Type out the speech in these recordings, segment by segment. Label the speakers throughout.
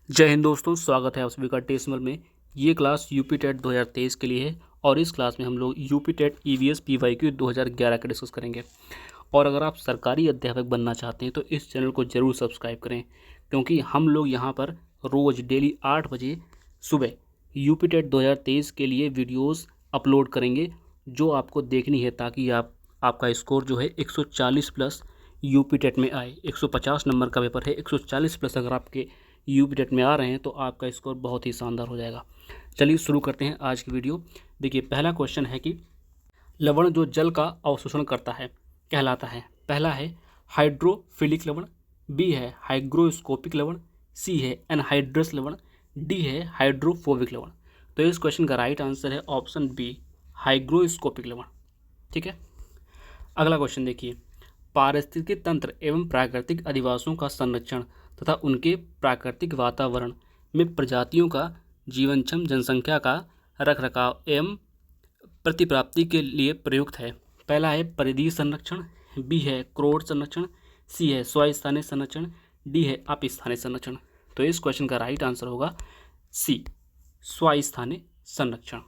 Speaker 1: जय हिंद दोस्तों, स्वागत है आप सभी का टेस्मल में। ये क्लास यूपी टेट 2023 के लिए है और इस क्लास में हम लोग यूपी टेट ईवीएस पीवाईक्यू 2011 का डिस्कस करेंगे। और अगर आप सरकारी अध्यापक बनना चाहते हैं तो इस चैनल को ज़रूर सब्सक्राइब करें, क्योंकि हम लोग यहाँ पर रोज़ डेली 8 बजे सुबह यूपी टेट 2023 के लिए वीडियोज़ अपलोड करेंगे जो आपको देखनी है, ताकि आपका स्कोर जो है 140 प्लस यूपी टेट में आए। 150 नंबर का पेपर है, 140 प्लस अगर आपके यूपी टेट में आ रहे हैं तो आपका स्कोर बहुत ही शानदार हो जाएगा। चलिए शुरू करते हैं आज की वीडियो। देखिए, पहला क्वेश्चन है कि लवण जो जल का अवशोषण करता है कहलाता है। पहला है हाइड्रोफिलिक लवण, बी है हाइग्रोस्कोपिक लवण, सी है एनहाइड्रस लवण, डी है हाइड्रोफोबिक लवण। तो इस क्वेश्चन का राइट आंसर है ऑप्शन बी, हाइग्रोस्कोपिक लवण। ठीक है। अगला क्वेश्चन देखिए, पारिस्थितिकी तंत्र एवं प्राकृतिक अधिवासों का संरक्षण तथा उनके प्राकृतिक वातावरण में प्रजातियों का जीवनक्षम जनसंख्या का रखरखाव एवं प्रतिप्राप्ति के लिए प्रयुक्त है। पहला है परिधीय संरक्षण, बी है क्रोड संरक्षण, सी है स्वस्थानीय संरक्षण, डी है अपस्थानीय संरक्षण। तो इस क्वेश्चन का राइट आंसर होगा सी, स्वस्थानीय संरक्षण।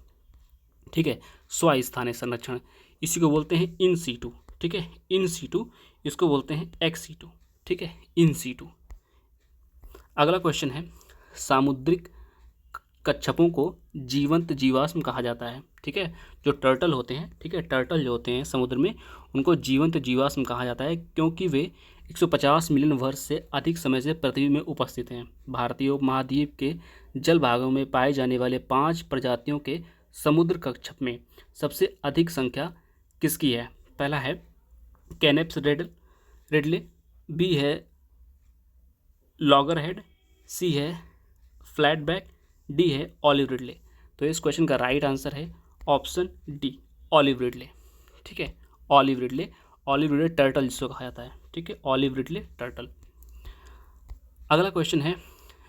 Speaker 1: ठीक है, स्वस्थानीय संरक्षण इसी को बोलते हैं इन सीटू। ठीक है, इन सीटू इसको बोलते हैं एक्स सीटू। ठीक है, इन सीटू। अगला क्वेश्चन है, सामुद्रिक कच्छपों को जीवंत जीवाश्म कहा जाता है। ठीक है, जो टर्टल होते हैं, ठीक है, टर्टल जो होते हैं समुद्र में, उनको जीवंत जीवाश्म कहा जाता है क्योंकि वे 150 मिलियन वर्ष से अधिक समय से पृथ्वी में उपस्थित हैं। भारतीय उपमहाद्वीप के जल भागों में पाए जाने वाले 5 प्रजातियों के समुद्र कच्छप में सबसे अधिक संख्या किसकी है? पहला है कैनेप्स रेडले, बी है लॉगरहेड, सी है फ्लैटबैक, डी है ऑलिव रिडले। तो इस क्वेश्चन का राइट आंसर है ऑप्शन डी, ऑलिव रिडले। ठीक है, olive Ridley. Olive Ridley turtle जिसको कहा जाता है। ठीक है, ऑलिव रिडले टर्टल। अगला क्वेश्चन है,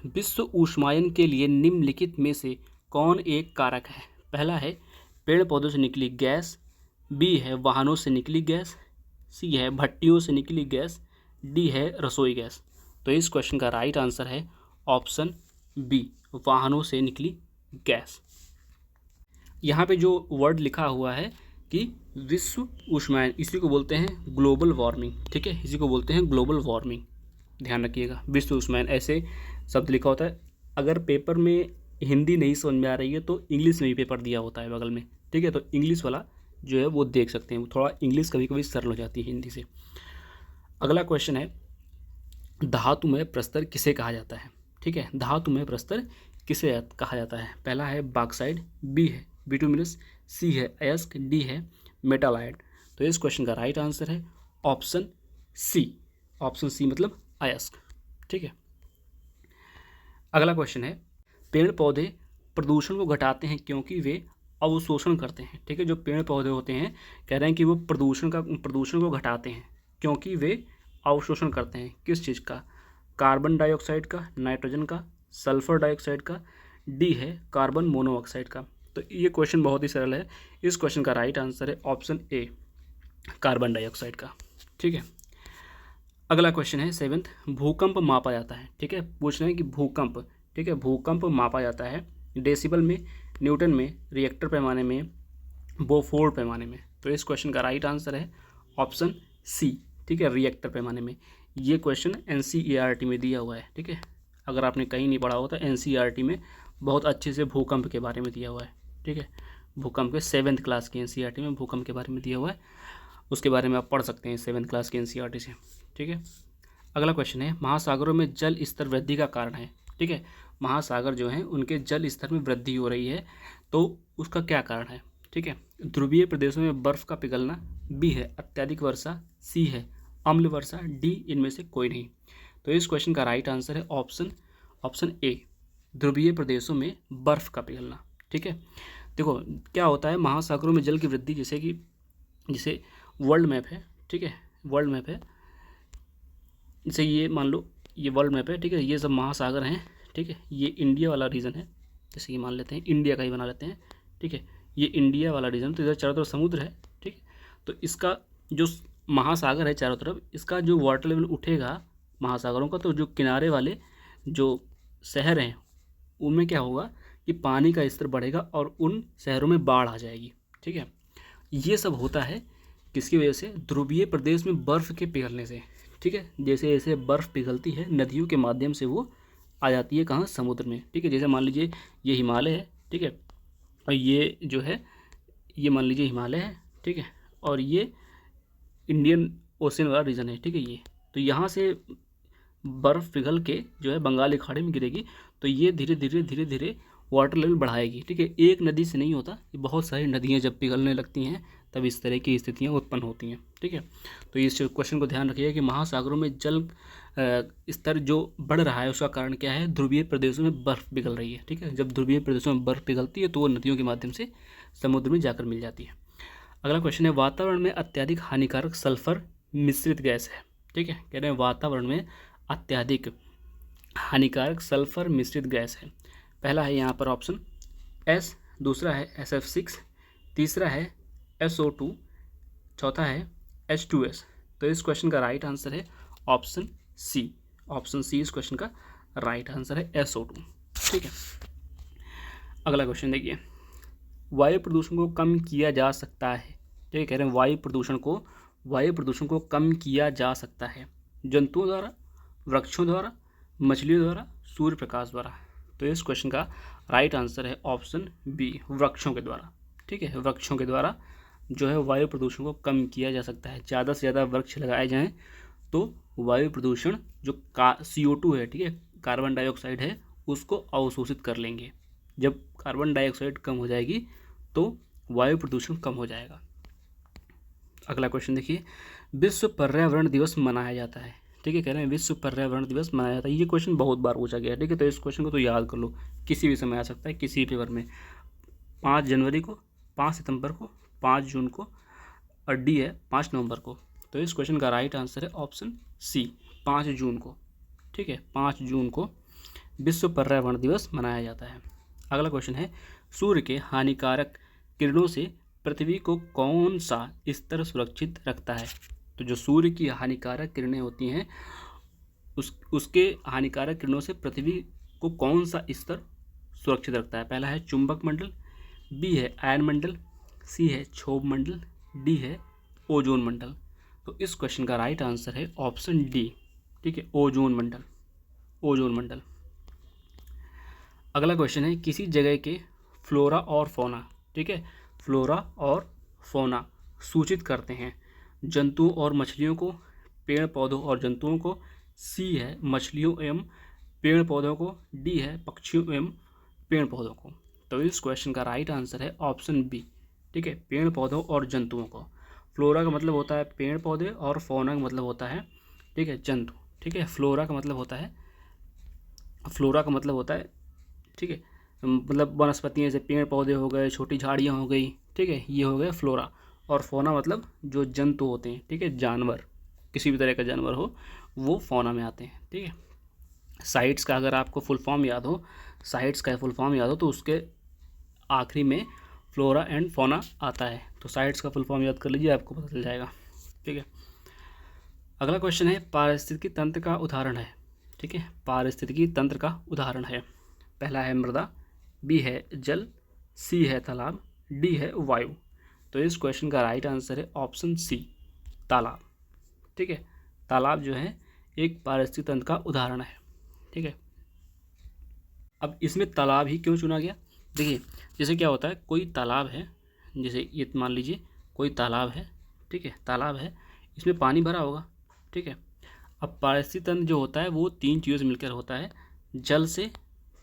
Speaker 1: विश्व ऊष्मायन के लिए निम्नलिखित में से कौन एक कारक है? पहला है पेड़ पौधों से निकली गैस, बी है वाहनों से निकली गैस, सी है भट्टियों से निकली गैस, डी है रसोई गैस। तो इस क्वेश्चन का राइट आंसर है ऑप्शन बी, वाहनों से निकली गैस। यहाँ पे जो वर्ड लिखा हुआ है कि विश्व ऊष्मायन, इसी को बोलते हैं ग्लोबल वार्मिंग। ठीक है, इसी को बोलते हैं ग्लोबल वार्मिंग। ध्यान रखिएगा, विश्व ऊष्मायन ऐसे शब्द लिखा होता है। अगर पेपर में हिंदी नहीं समझ में आ रही है तो इंग्लिश में भी पेपर दिया होता है बगल में। ठीक है, तो इंग्लिश वाला जो है वो देख सकते हैं। थोड़ा इंग्लिश कभी कभी सरल हो जाती है हिंदी से। अगला क्वेश्चन है, धातुमय प्रस्तर किसे कहा जाता है? ठीक है, धातुमय प्रस्तर किसे कहा जाता है? पहला है बॉक्साइड, बी है बिटुमिनस, सी है अयस्क, डी है मेटालाइट। तो इस क्वेश्चन का राइट आंसर है ऑप्शन सी, ऑप्शन सी मतलब अयस्क। ठीक है। अगला क्वेश्चन है, पेड़ पौधे प्रदूषण को घटाते हैं क्योंकि वे अवशोषण करते हैं। ठीक है, जो पेड़ पौधे होते हैं कह रहे हैं कि वो प्रदूषण को घटाते हैं क्योंकि वे अवशोषण करते हैं। किस चीज़ का? कार्बन डाइऑक्साइड का, नाइट्रोजन का, सल्फर डाइऑक्साइड का, डी है कार्बन मोनोऑक्साइड का। तो ये क्वेश्चन बहुत ही सरल है। इस क्वेश्चन का राइट आंसर है ऑप्शन ए, कार्बन डाइऑक्साइड का। ठीक है। अगला क्वेश्चन है 7th, भूकंप मापा जाता है। ठीक है, पूछ रहे हैं कि भूकंप, ठीक है, भूकंप मापा जाता है डेसिबल में, न्यूटन में, रिएक्टर पैमाने में, बोफोर्ड पैमाने में। तो इस क्वेश्चन का राइट आंसर है ऑप्शन सी, ठीक है, रिएक्टर पैमाने में। ये क्वेश्चन एनसीईआरटी में दिया हुआ है। ठीक है, अगर आपने कहीं नहीं पढ़ा हो तो एनसीईआरटी में बहुत अच्छे से भूकंप के बारे में दिया हुआ है। ठीक है, भूकंप के 7th क्लास की एनसीईआरटी में भूकंप के बारे में दिया हुआ है, उसके बारे में आप पढ़ सकते हैं 7th क्लास की एनसीईआरटी से। ठीक है। अगला क्वेश्चन है, महासागरों में जल स्तर वृद्धि का कारण है। ठीक है, महासागर जो हैं उनके जल स्तर में वृद्धि हो रही है, तो उसका क्या कारण है? ठीक है, ध्रुवीय प्रदेशों में बर्फ का पिघलना, बी है अत्यधिक वर्षा, सी है अम्ल वर्षा, डी इनमें से कोई नहीं। तो इस क्वेश्चन का राइट आंसर है ऑप्शन ए, ध्रुवीय प्रदेशों में बर्फ का पिघलना। ठीक है, देखो क्या होता है, महासागरों में जल की वृद्धि, जैसे वर्ल्ड मैप है। ठीक है, वर्ल्ड मैप है, जैसे ये मान लो ये वर्ल्ड मैप है। ठीक है, ये सब महासागर हैं। ठीक है, ये इंडिया वाला रीजन है, जैसे कि मान लेते हैं इंडिया का ही बना लेते हैं। ठीक है, ये इंडिया वाला रीजन, तो इधर चारों तरफ समुद्र है। ठीक है, तो इसका जो महासागर है चारों तरफ, इसका जो वाटर लेवल उठेगा महासागरों का, तो जो किनारे वाले जो शहर हैं उनमें क्या होगा कि पानी का स्तर बढ़ेगा और उन शहरों में बाढ़ आ जाएगी। ठीक है, ये सब होता है किसकी वजह से? ध्रुवीय प्रदेश में बर्फ़ के पिघलने से। ठीक है, जैसे जैसे बर्फ़ पिघलती है नदियों के माध्यम से वो आ जाती है कहाँ? समुद्र में। ठीक है, जैसे मान लीजिए ये हिमालय है। ठीक है, और ये जो है ये मान लीजिए हिमालय है। ठीक है, और ये इंडियन ओशन वाला रीजन है। ठीक है, ये तो यहाँ से बर्फ़ पिघल के जो है बंगाल की खाड़ी में गिरेगी, तो ये धीरे धीरे धीरे धीरे वाटर लेवल बढ़ाएगी। ठीक है, एक नदी से नहीं होता, ये बहुत सारी नदियाँ जब पिघलने लगती हैं तब इस तरह की स्थितियाँ उत्पन्न होती हैं। ठीक है, तो इस क्वेश्चन को ध्यान रखिएगा कि महासागरों में जल स्तर जो बढ़ रहा है उसका कारण क्या है? ध्रुवीय प्रदेशों में बर्फ़ पिघल रही है। ठीक है, जब ध्रुवीय प्रदेशों में बर्फ़ पिघलती है तो वो नदियों के माध्यम से समुद्र में जाकर मिल जाती है। अगला क्वेश्चन है, वातावरण में अत्यधिक हानिकारक सल्फर मिश्रित गैस है। ठीक है, कह रहे हैं वातावरण में अत्यधिक हानिकारक सल्फर मिश्रित गैस है। पहला है यहाँ पर ऑप्शन एस, दूसरा है SF6, तीसरा है SO2, चौथा है H2S। तो इस क्वेश्चन का राइट आंसर है ऑप्शन सी। ऑप्शन सी इस क्वेश्चन का राइट आंसर है SO2। ठीक है, अगला क्वेश्चन देखिए, वायु प्रदूषण को कम किया जा सकता है। ठीक है, कह रहे हैं वायु प्रदूषण को कम किया जा सकता है जंतुओं द्वारा, वृक्षों द्वारा, मछलियों द्वारा, सूर्य प्रकाश द्वारा। तो इस क्वेश्चन का राइट आंसर है ऑप्शन बी, वृक्षों के द्वारा। ठीक है, वृक्षों के द्वारा जो है वायु प्रदूषण को कम किया जा सकता है। ज़्यादा से ज़्यादा वृक्ष लगाए जाएं तो वायु प्रदूषण जो CO2 है, ठीक है, कार्बन डाइऑक्साइड है, उसको अवशोषित कर लेंगे। जब कार्बन डाइऑक्साइड कम हो जाएगी तो वायु प्रदूषण कम हो जाएगा। अगला क्वेश्चन देखिए, विश्व पर्यावरण दिवस मनाया जाता है। ठीक है, कह रहे हैं विश्व पर्यावरण दिवस मनाया जाता है। ये क्वेश्चन बहुत बार पूछा गया है। ठीक है, तो इस क्वेश्चन को तो याद कर लो, किसी भी समय आ सकता है, किसी भी पेपर में। 5 जनवरी को, 5 सितंबर को, 5 जून को, और डी है 5 नवंबर को। तो इस क्वेश्चन का राइट आंसर है ऑप्शन सी, 5 जून को। ठीक है, 5 जून को विश्व पर्यावरण दिवस मनाया जाता है। अगला क्वेश्चन है, सूर्य के हानिकारक किरणों से पृथ्वी को कौन सा स्तर सुरक्षित रखता है? तो जो सूर्य की हानिकारक किरणें होती हैं उसके हानिकारक किरणों से पृथ्वी को कौन सा स्तर सुरक्षित रखता है? पहला है चुंबक मंडल, बी है आयन मंडल, सी है क्षोभ मंडल, डी है ओजोन मंडल। तो इस क्वेश्चन का राइट आंसर है ऑप्शन डी। ठीक है, ओजोन मंडल, ओजोन मंडल। अगला क्वेश्चन है, किसी जगह के फ्लोरा और फौना, ठीक है, फ्लोरा और फौना सूचित करते हैं जंतुओं और मछलियों को, पेड़ पौधों और जंतुओं को, सी है मछलियों एवं पेड़ पौधों को, डी है पक्षियों एवं पेड़ पौधों को। तो इस क्वेश्चन का राइट आंसर है ऑप्शन बी। ठीक है, पेड़ पौधों और जंतुओं को। फ्लोरा का मतलब होता है पेड़ पौधे और फौना का मतलब होता है, ठीक है, जंतु। ठीक है, फ्लोरा का मतलब होता है, ठीक है, मतलब वनस्पतियाँ जैसे पेड़ पौधे हो गए, छोटी झाड़ियाँ हो गई। ठीक है, ये हो गए फ्लोरा। और फौना मतलब जो जंतु होते हैं, ठीक है, जानवर, किसी भी तरह का जानवर हो वो फौना में आते हैं। ठीक है, साइट्स का अगर आपको फुल फॉर्म याद हो, साइट्स का फुल फॉर्म याद हो तो उसके आखिरी में फ्लोरा एंड फौना आता है। तो साइट्स का फुल फॉर्म याद कर लीजिए, आपको पता चल जाएगा। ठीक है, अगला क्वेश्चन है, पारिस्थितिकी तंत्र का उदाहरण है। ठीक है, पारिस्थितिकी तंत्र का उदाहरण है। पहला है मृदा, बी है जल, सी है तालाब, डी है वायु। तो इस क्वेश्चन का राइट आंसर है ऑप्शन सी, तालाब। ठीक है, तालाब जो है एक पारिस्थितिकी तंत्र का उदाहरण है। ठीक है, अब इसमें तालाब ही क्यों चुना गया? देखिए, जैसे क्या होता है, कोई तालाब है, जैसे ये मान लीजिए कोई तालाब है, ठीक है, तालाब है, इसमें पानी भरा होगा। ठीक है, अब पारिस्थितिकी तंत्र जो होता है वो 3 चीज़ों से मिलकर होता है, जल से,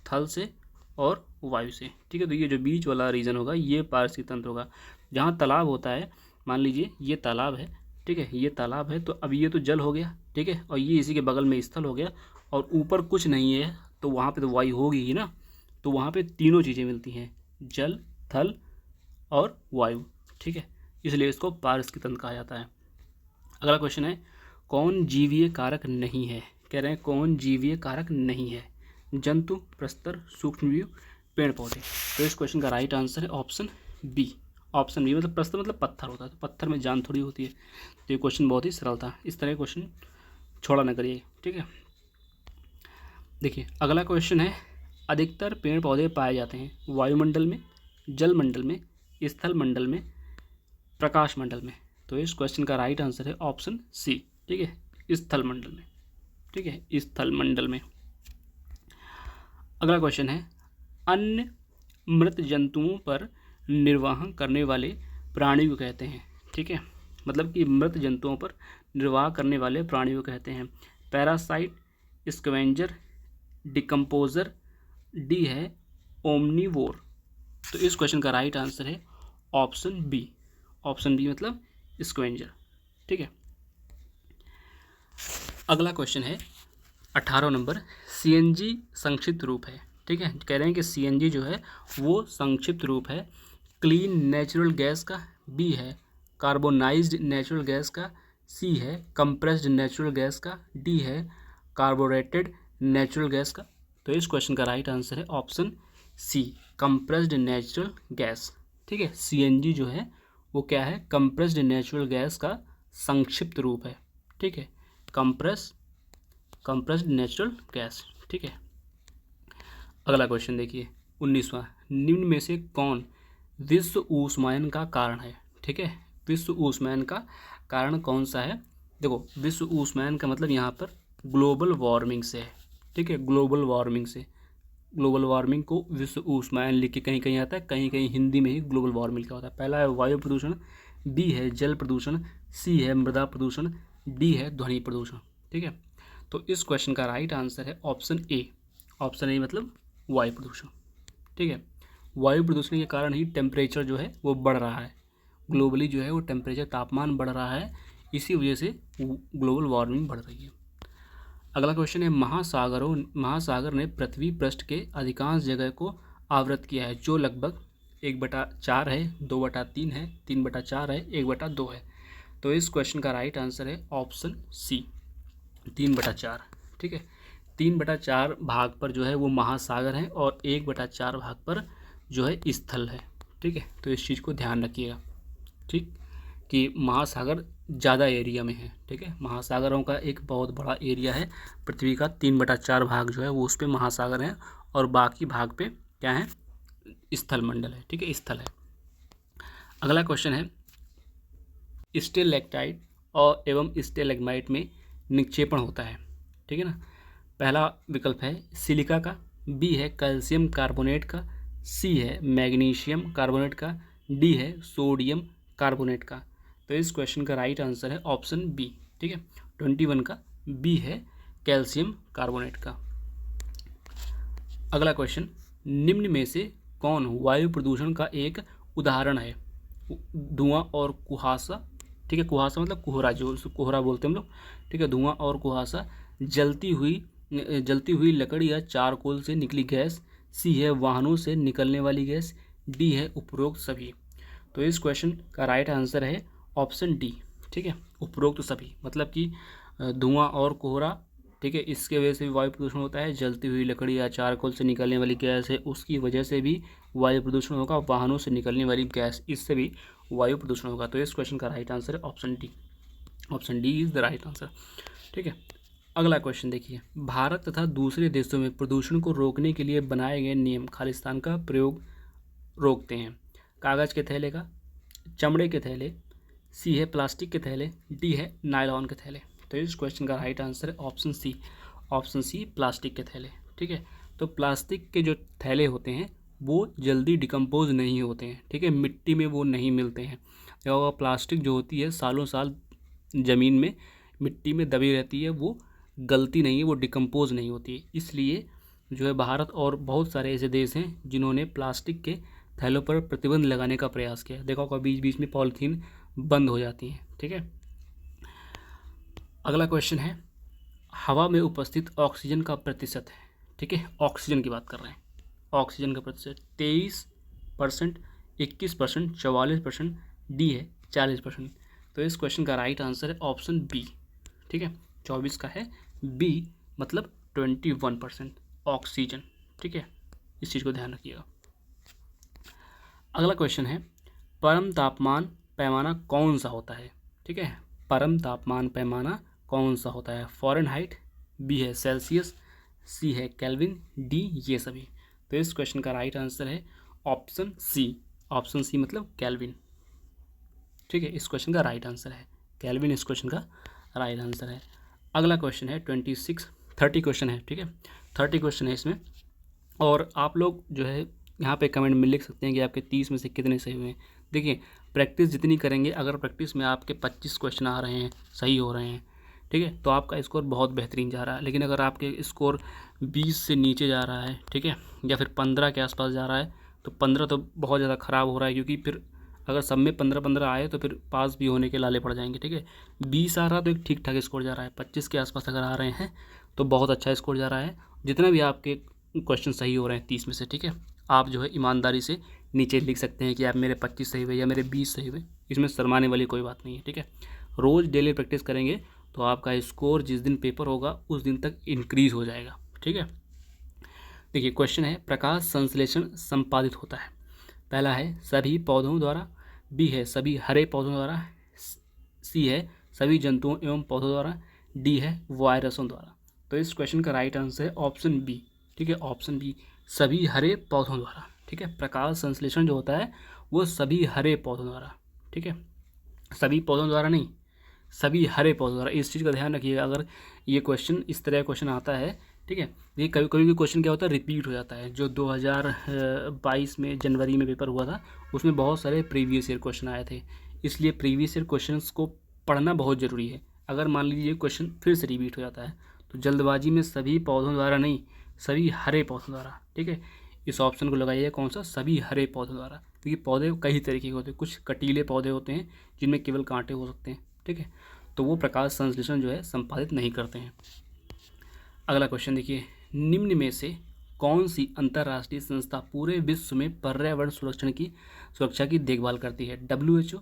Speaker 1: थल से और वायु से। ठीक है, तो ये जो बीच वाला रीजन होगा ये पारिस्थितिकी तंत्र होगा। जहाँ तालाब होता है, मान लीजिए ये तालाब है, ठीक है, ये तालाब है, तो अब ये तो जल हो गया, ठीक है, और ये इसी के बगल में स्थल हो गया, और ऊपर कुछ नहीं है तो वहाँ पे तो वायु होगी ही ना। तो वहाँ पे तीनों चीज़ें मिलती हैं, जल, थल और वायु। ठीक है, इसलिए इसको पारिस्थितिकी तंत्र कहा जाता है। अगला क्वेश्चन है, कौन जीवीय कारक नहीं है? कह रहे हैं कौन जीवीय कारक नहीं है? जंतु, प्रस्तर, सूक्ष्मजीव, पेड़ पौधे। तो इस क्वेश्चन का राइट आंसर है ऑप्शन बी। ऑप्शन बी मतलब प्रस्तर मतलब पत्थर होता है, तो पत्थर में जान थोड़ी होती है। तो ये क्वेश्चन बहुत ही सरल था, इस तरह के क्वेश्चन छोड़ा ना करिए। ठीक है, देखिए अगला क्वेश्चन है, अधिकतर पेड़ पौधे पाए जाते हैं वायुमंडल में, जल मंडल में, स्थल मंडल में, प्रकाश मंडल में। तो इस क्वेश्चन का राइट आंसर है ऑप्शन सी, ठीक है, स्थल मंडल में, ठीक है, स्थल मंडल में। अगला क्वेश्चन है, अन्य मृत जंतुओं पर निर्वाह करने वाले प्राणी को कहते हैं, ठीक है, मतलब कि मृत जंतुओं पर निर्वाह करने वाले प्राणी को कहते हैं पैरासाइट, स्कैवेंजर, डिकम्पोजर, डी है ओमनीवोर। तो इस क्वेश्चन का राइट आंसर है ऑप्शन बी, ऑप्शन बी मतलब स्कैवेंजर, ठीक है। अगला क्वेश्चन है 18 नंबर, सीएनजी संक्षिप्त रूप है, ठीक है, कह रहे हैं कि सीएनजी जो है वो संक्षिप्त रूप है क्लीन नेचुरल गैस का, बी है कार्बोनाइज्ड नेचुरल गैस का, सी है कंप्रेस्ड नेचुरल गैस का, डी है कार्बोरेटेड नेचुरल गैस का। तो इस क्वेश्चन का राइट आंसर है option C, compressed natural gas, ठीक है। सीएनजी जो है वो क्या है, कंप्रेस्ड नेचुरल गैस का संक्षिप्त रूप है, ठीक है, कंप्रेस्ड नेचुरल गैस, ठीक है। अगला क्वेश्चन देखिए 19वां, निम्न में से कौन विश्व ऊष्मायन का कारण है, ठीक है, विश्व ऊष्मायन का कारण कौन सा है। देखो विश्व ऊष्मायन का मतलब यहाँ पर ग्लोबल वार्मिंग से है, ठीक है, ग्लोबल वार्मिंग से, ग्लोबल वार्मिंग को विश्व ऊष्मायन लिख के कहीं कहीं आता है, कहीं कहीं हिंदी में ही ग्लोबल वार्मिंग का होता है। पहला है वायु प्रदूषण, बी है जल प्रदूषण, सी है मृदा प्रदूषण, डी है ध्वनि प्रदूषण, ठीक है। तो इस क्वेश्चन का राइट आंसर है ऑप्शन ए, ऑप्शन ए मतलब वायु प्रदूषण, ठीक है। वायु प्रदूषण के कारण ही टेम्परेचर जो है वो बढ़ रहा है, ग्लोबली जो है वो टेम्परेचर तापमान बढ़ रहा है, इसी वजह से ग्लोबल वार्मिंग बढ़ रही है। अगला क्वेश्चन है, महासागर ने पृथ्वी पृष्ठ के अधिकांश जगह को आवृत किया है, जो लगभग 1/4 है, 2/3 है, 3/4 है, 1/2 है। तो इस क्वेश्चन का राइट आंसर है ऑप्शन सी, 3/4, ठीक है। 3/4 भाग पर जो है वो महासागर है और 1/4 भाग पर जो है स्थल है, ठीक है। तो इस चीज़ को ध्यान रखिएगा, ठीक, कि महासागर ज़्यादा एरिया में है, ठीक है, महासागरों का एक बहुत बड़ा एरिया है, पृथ्वी का 3/4 भाग जो है वो उस पर महासागर है और बाकी भाग पे क्या है, स्थल मंडल है, ठीक है, स्थल है। अगला क्वेश्चन है, स्टेलेक्टाइट और एवं स्टेलेग्माइट में निक्षेपण होता है, ठीक है ना। पहला विकल्प है सिलिका का, बी है कैल्शियम कार्बोनेट का, सी है मैग्नीशियम कार्बोनेट का, डी है सोडियम कार्बोनेट का। तो इस क्वेश्चन का राइट आंसर है ऑप्शन बी, ठीक है, 21 का बी है कैल्शियम कार्बोनेट का। अगला क्वेश्चन, निम्न में से कौन वायु प्रदूषण का एक उदाहरण है। धुआं और कुहासा, ठीक है, कुहासा मतलब कोहरा, जो कोहरा बोलते हैं हम लोग, ठीक है, धुआं और कुहासा, जलती हुई लकड़ी या चारकोल से निकली गैस, सी है वाहनों से निकलने वाली गैस, डी है उपरोक्त सभी। तो इस क्वेश्चन का राइट आंसर है ऑप्शन डी, ठीक है, उपरोक्त सभी, मतलब कि धुआं और कोहरा, ठीक है, इसके वजह से भी वायु प्रदूषण होता है, जलती हुई लकड़ी या चारकोल से निकलने वाली गैस है उसकी वजह से भी वायु प्रदूषण होगा, वाहनों से निकलने वाली गैस इससे भी वायु प्रदूषण होगा। तो इस क्वेश्चन का राइट आंसर है option D, option D is the right answer, ठीक है। अगला क्वेश्चन देखिए, भारत तथा दूसरे देशों में प्रदूषण को रोकने के लिए बनाए गए नियम खालिस्तान का प्रयोग रोकते हैं। कागज़ के थैले का, चमड़े के थैले, सी है प्लास्टिक के थैले, डी है नायलॉन के थैले। तो इस क्वेश्चन का राइट आंसर है option C, option C plastic के थैले, ठीक है। तो प्लास्टिक के जो थैले होते हैं वो जल्दी डिकम्पोज नहीं होते हैं, ठीक है, मिट्टी में वो नहीं मिलते हैं, और प्लास्टिक जो होती है सालों साल ज़मीन में मिट्टी में दबी रहती है, वो गलती नहीं है, वो डिकम्पोज नहीं होती है। इसलिए जो है भारत और बहुत सारे ऐसे देश हैं जिन्होंने प्लास्टिक के थैलों पर प्रतिबंध लगाने का प्रयास किया। देखा होगा बीच बीच में पॉलीथीन बंद हो जाती हैं, ठीक है। अगला क्वेश्चन है, हवा में उपस्थित ऑक्सीजन का प्रतिशत है, ठीक है, ऑक्सीजन की बात कर रहे हैं, ऑक्सीजन का प्रतिशत 23%, 21%, 44%, डी है 40%। तो इस क्वेश्चन का राइट आंसर है ऑप्शन बी, ठीक है, 24 का है बी, मतलब 21% ऑक्सीजन, ठीक है, इस चीज़ को ध्यान रखिएगा। अगला क्वेश्चन है, परम तापमान पैमाना कौन सा होता है, ठीक है, परम तापमान पैमाना कौन सा होता है। फ़ारेनहाइट, बी है सेल्सियस, सी है केल्विन, डी ये सभी। तो इस क्वेश्चन का राइट आंसर है ऑप्शन सी। ऑप्शन सी मतलब केल्विन। ठीक है, इस क्वेश्चन का राइट आंसर है केल्विन, इस क्वेश्चन का राइट आंसर है। अगला क्वेश्चन है 30 क्वेश्चन है। ठीक है, 30 क्वेश्चन है इसमें, और आप लोग जो है यहाँ पे कमेंट में लिख सकते हैं कि आपके 30 में से कितने सही हुए हैं। देखिए, प्रैक्टिस जितनी करेंगे, अगर प्रैक्टिस में आपके 25 क्वेश्चन आ रहे हैं, सही हो रहे हैं, ठीक है, तो आपका स्कोर बहुत बेहतरीन जा रहा है। लेकिन अगर आपके स्कोर 20 से नीचे जा रहा है, ठीक है, या फिर 15 के आसपास जा रहा है, तो 15 तो बहुत ज़्यादा ख़राब हो रहा है, क्योंकि फिर अगर सब में 15-15 आए तो फिर पास भी होने के लाले पड़ जाएंगे। ठीक है, 20 आ रहा तो एक ठीक ठाक स्कोर जा रहा है, 25 के आसपास अगर आ रहे हैं तो बहुत अच्छा स्कोर जा रहा है। जितना भी आपके क्वेश्चन सही हो रहे हैं 30 में से, ठीक है, आप जो है ईमानदारी से नीचे लिख सकते हैं कि आप मेरे 25 सही हुए या मेरे 20 सही हुए। इसमें शर्माने वाली कोई बात नहीं है। ठीक है, रोज़ डेली प्रैक्टिस करेंगे तो आपका स्कोर जिस दिन पेपर होगा उस दिन तक इंक्रीज़ हो जाएगा। ठीक है, देखिए क्वेश्चन है प्रकाश संश्लेषण संपादित होता है। पहला है सभी पौधों द्वारा, बी है सभी हरे पौधों द्वारा, सी है सभी जंतुओं एवं पौधों द्वारा, डी है वायरसों द्वारा। तो इस क्वेश्चन का राइट आंसर है ऑप्शन बी। ठीक है, ऑप्शन बी, सभी हरे पौधों द्वारा। ठीक है, प्रकाश संश्लेषण जो होता है वो सभी हरे पौधों द्वारा। ठीक है, सभी पौधों द्वारा नहीं, सभी हरे पौधों द्वारा। इस चीज़ का ध्यान रखिएगा, अगर ये क्वेश्चन इस तरह क्वेश्चन आता है, ठीक है, ये कभी कभी भी क्वेश्चन क्या होता है, रिपीट हो जाता है। जो 2022 में जनवरी में पेपर हुआ था उसमें बहुत सारे प्रीवियस ईयर क्वेश्चन आए थे, इसलिए प्रीवियस ईयर क्वेश्चंस को पढ़ना बहुत ज़रूरी है। अगर मान लीजिए क्वेश्चन फिर से रिपीट हो जाता है तो जल्दबाजी में सभी पौधों द्वारा नहीं, सभी हरे पौधों द्वारा। ठीक है, इस ऑप्शन को लगाइए कौन सा, सभी हरे पौधों द्वारा, क्योंकि पौधे कई तरीके के होते हैं। कुछ कटीले पौधे होते हैं जिनमें केवल कांटे हो सकते हैं, ठीक है, तो वो प्रकाश संश्लेषण जो है संपादित नहीं करते हैं। अगला क्वेश्चन देखिए, निम्न में से कौन सी अंतर्राष्ट्रीय संस्था पूरे विश्व में पर्यावरण सुरक्षा की देखभाल करती है। WHO,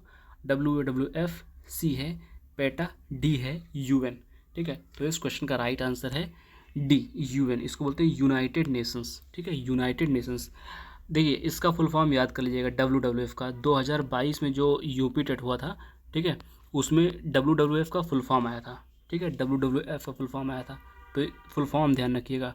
Speaker 1: WWF, सी है पेटा, डी है UN। ठीक है, तो इस क्वेश्चन का राइट आंसर है डी, UN। इसको बोलते हैं यूनाइटेड नेशंस। ठीक है, यूनाइटेड नेशंस। देखिए इसका फुल फॉर्म याद कर लीजिएगा, WWF का 2022 में जो यूपी टेट हुआ था, ठीक है, उसमें WWF का फुल फॉर्म आया था। ठीक है, WWF का फुल फॉर्म आया था, तो फुल फॉर्म ध्यान रखिएगा,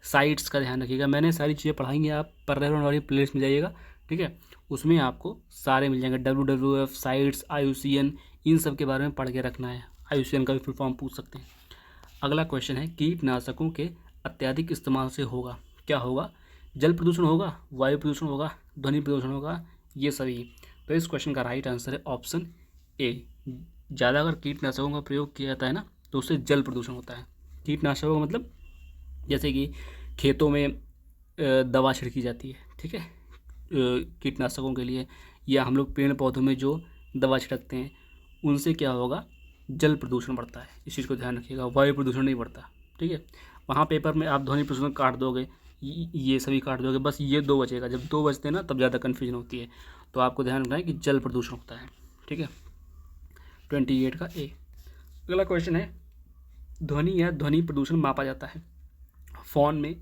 Speaker 1: साइट्स का ध्यान रखिएगा। मैंने सारी चीज़ें पढ़ाएंगे, आप पर्यावरण वाली प्लेलिस्ट में जाइएगा, ठीक है, उसमें आपको सारे मिल जाएंगे, WWF, साइट्स, IUCN, इन सब के बारे में पढ़ के रखना है। IUCN का भी फुल फॉर्म पूछ सकते हैं। अगला क्वेश्चन है कीटनाशकों के अत्यधिक इस्तेमाल से होगा क्या होगा, जल प्रदूषण होगा, वायु प्रदूषण होगा, ध्वनि प्रदूषण होगा, ये सभी। तो इस क्वेश्चन का राइट आंसर है ऑप्शन ए। ज़्यादा अगर कीटनाशकों का प्रयोग किया जाता है ना तो उससे जल प्रदूषण होता है। कीटनाशकों का मतलब जैसे कि खेतों में दवा छिड़की जाती है, ठीक है, कीटनाशकों के लिए, या हम लोग पेड़ पौधों में जो दवा छिड़कते हैं उनसे क्या होगा, जल प्रदूषण बढ़ता है। इस चीज़ को ध्यान रखिएगा, वायु प्रदूषण नहीं बढ़ता। ठीक है, वहाँ पेपर में आप ध्वनि प्रदूषण काट दोगे, ये सभी काट दोगे, बस ये दो बचेगा। जब दो बचते हैं ना तब ज़्यादा कन्फ्यूजन होती है, तो आपको ध्यान रखना है कि जल प्रदूषण होता है। ठीक है, 28 का ए। अगला क्वेश्चन है ध्वनि या ध्वनि प्रदूषण मापा जाता है फ़ोन में,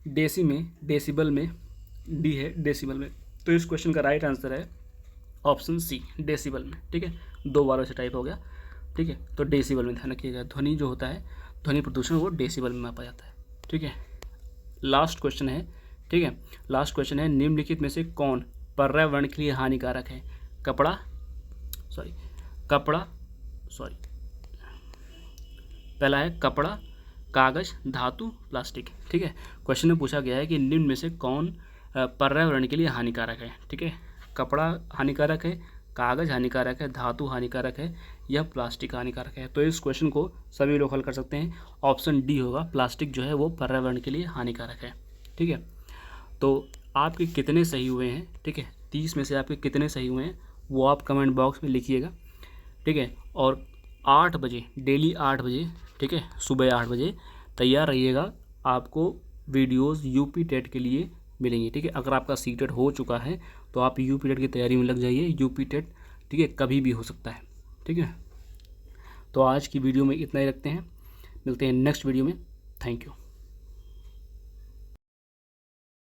Speaker 1: डेसी में, डेसिबल में, डी है डेसिबल में। तो इस क्वेश्चन का राइट आंसर है ऑप्शन सी, डेसिबल में। ठीक है, 2 बार से टाइप हो गया। ठीक है, तो डेसिबल में ध्यान रखिएगा, ध्वनि जो होता है, ध्वनि प्रदूषण वो डेसिबल में मापा जाता है। ठीक है, लास्ट क्वेश्चन है। ठीक है, लास्ट क्वेश्चन है निम्नलिखित में से कौन पर्यावरण के लिए हानिकारक है। पहला है कपड़ा, कागज़, धातु, प्लास्टिक। ठीक है, क्वेश्चन में पूछा गया है कि निम्न में से कौन पर्यावरण के लिए हानिकारक है। ठीक है, कपड़ा हानिकारक है, कागज़ हानिकारक है, धातु हानिकारक है, या प्लास्टिक हानिकारक है। तो इस क्वेश्चन को सभी लोग हल कर सकते हैं। ऑप्शन डी होगा, प्लास्टिक जो है वो पर्यावरण के लिए हानिकारक है। ठीक है, तो आपके कितने सही हुए हैं, ठीक है, 30 में से आपके कितने सही हुए हैं वो आप कमेंट बॉक्स में लिखिएगा। ठीक है, और 8 बजे, डेली 8 बजे, ठीक है, सुबह 8 बजे तैयार रहिएगा, आपको वीडियोज़ यूपी टेट के लिए मिलेंगी। ठीक है, अगर आपका सीटेट हो चुका है तो आप यूपी टेट की तैयारी में लग जाइए। यूपी टेट, ठीक है, कभी भी हो सकता है। ठीक है, तो आज की वीडियो में इतना ही रखते हैं, मिलते हैं नेक्स्ट वीडियो में। Thank you.